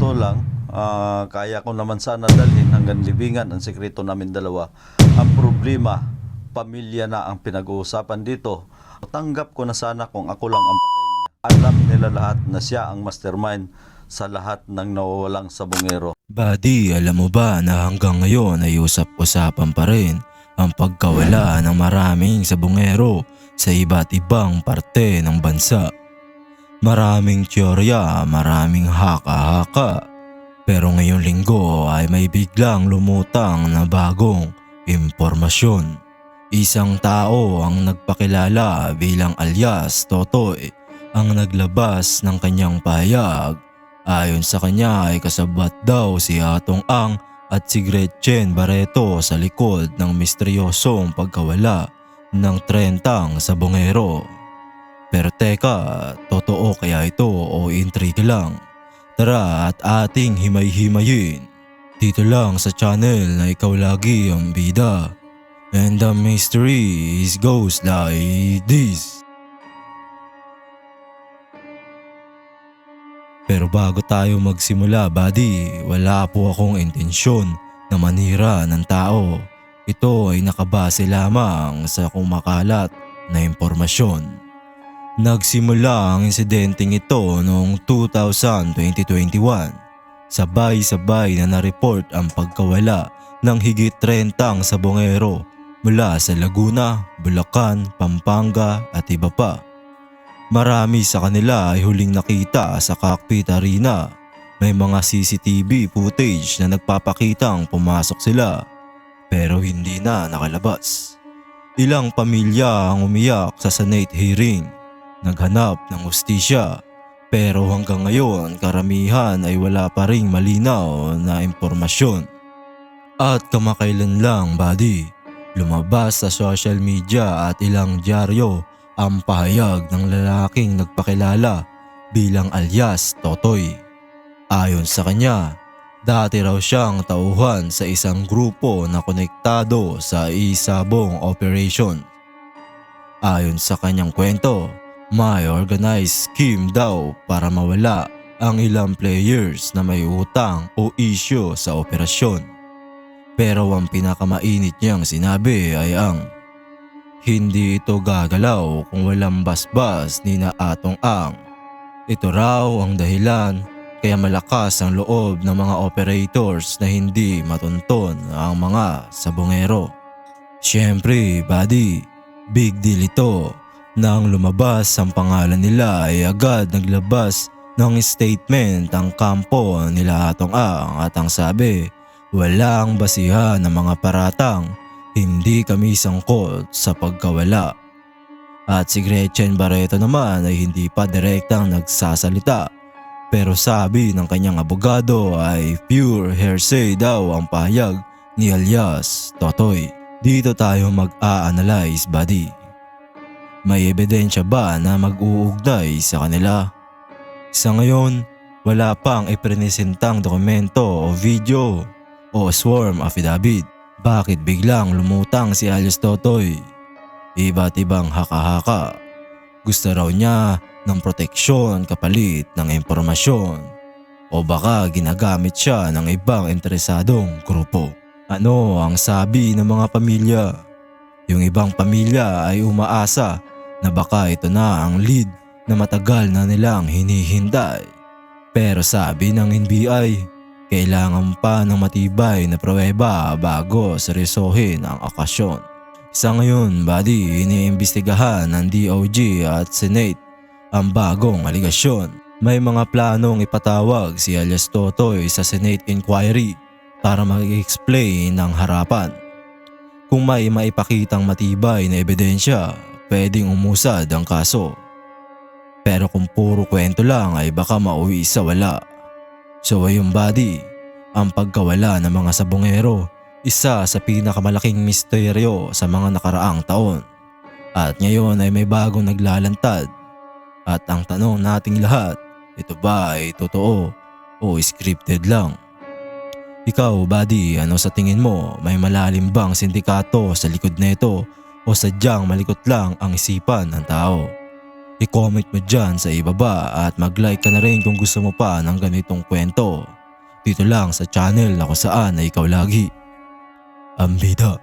totoo lang, kaya ko naman sana dalhin hanggang libingan ang sekreto namin dalawa. Ang problema, pamilya na ang pinag-uusapan dito. Tanggap ko na sana kung ako lang ang patay niya. Alam nila lahat na siya ang mastermind sa lahat ng nawawalang sabongero. Buddy, alam mo ba na hanggang ngayon ay usap-usapan pa rin ang pagkawala ng maraming sabongero sa iba't ibang parte ng bansa. Maraming teorya, maraming haka-haka. Pero ngayong linggo ay may biglang lumutang na bagong impormasyon. Isang tao ang nagpakilala bilang alias Totoy ang naglabas ng kanyang pahayag. Ayon sa kanya ay kasabat daw si Atong Ang at si Gretchen Barreto sa likod ng misteryosong pagkawala ng 30 sabongero. Pero teka, totoo kaya ito o intriga lang? Tara at ating himay-himayin. Dito lang sa channel na ikaw lagi ang bida. And the mystery is goes like this. Pero bago tayo magsimula, buddy, wala po akong intensyon na manira ng tao. Ito ay nakabase lamang sa kumakalat na impormasyon. Nagsimula ang insidenteng ito noong 2021. Sabay-sabay na na-report ang pagkawala ng higit 30 sabongero mula sa Laguna, Bulacan, Pampanga at iba pa. Marami sa kanila ay huling nakita sa Cockpit Arena. May mga CCTV footage na nagpapakitang pumasok sila pero hindi na nakalabas. Ilang pamilya ang umiyak sa Senate hearing, naghanap ng hustisya pero hanggang ngayon karamihan ay wala pa ring malinaw na impormasyon. At kamakailan lang, buddy, lumabas sa social media at ilang dyaryo ang pahayag ng lalaking nagpakilala bilang alias Totoy. Ayon sa kanya, dati raw siyang tauhan sa isang grupo na konektado sa isabong operation. Ayon sa kanyang kwento, may organized scheme daw para mawala ang ilang players na may utang o isyo sa operasyon. Pero ang pinakamainit niyang sinabi ay ang hindi ito gagalaw kung walang basbas ni na Atong Ang. Ito raw ang dahilan kaya malakas ang loob ng mga operators na hindi matunton ang mga sabongero. Siyempre, buddy, big deal ito. Nang lumabas ang pangalan nila ay agad naglabas ng statement ang kampo nila Atong Ang at ang sabi, walang basihan ng mga paratang. Hindi kami sangkot sa pagkawala. At si Gretchen Barreto naman ay hindi pa direktang nagsasalita. Pero sabi ng kanyang abogado ay pure hearsay daw ang pahayag ni alias Totoy. Dito tayo mag-a-analyze, buddy. May ebidensya ba na mag-uugnay sa kanila? Sa ngayon, wala pang ipresentang dokumento o video o sworn affidavit. Bakit biglang lumutang si alias Totoy? Iba't ibang haka-haka. Gusto raw niya ng proteksyon kapalit ng impormasyon. O baka ginagamit siya ng ibang interesadong grupo. Ano ang sabi ng mga pamilya? Yung ibang pamilya ay umaasa na baka ito na ang lead na matagal na nilang hinihintay. Pero sabi ng NBI, kailangan pa ng matibay na pruweba bago seryosohin ang akasyon. Sa ngayon, buddy, iniimbestigahan ng DOJ at Senate ang bagong aligasyon. May mga planong ipatawag si alias Totoy sa Senate inquiry para mag-explain ng harapan. Kung may maipakitang matibay na ebidensya, pwedeng umusad ang kaso. Pero kung puro kwento lang ay baka mauwi sa wala. So ayun, buddy, ang pagkawala ng mga sabongero, isa sa pinakamalaking misteryo sa mga nakaraang taon. At ngayon ay may bagong naglalantad. At ang tanong nating lahat, ito ba ay totoo o scripted lang? Ikaw, buddy, ano sa tingin mo? May malalim bang sindikato sa likod nito o sadyang malikot lang ang isipan ng tao? I-comment mo dyan sa ibaba at mag-like ka na rin kung gusto mo pa ng ganitong kwento. dito lang sa channel na kung saan na ikaw lagi ang bida.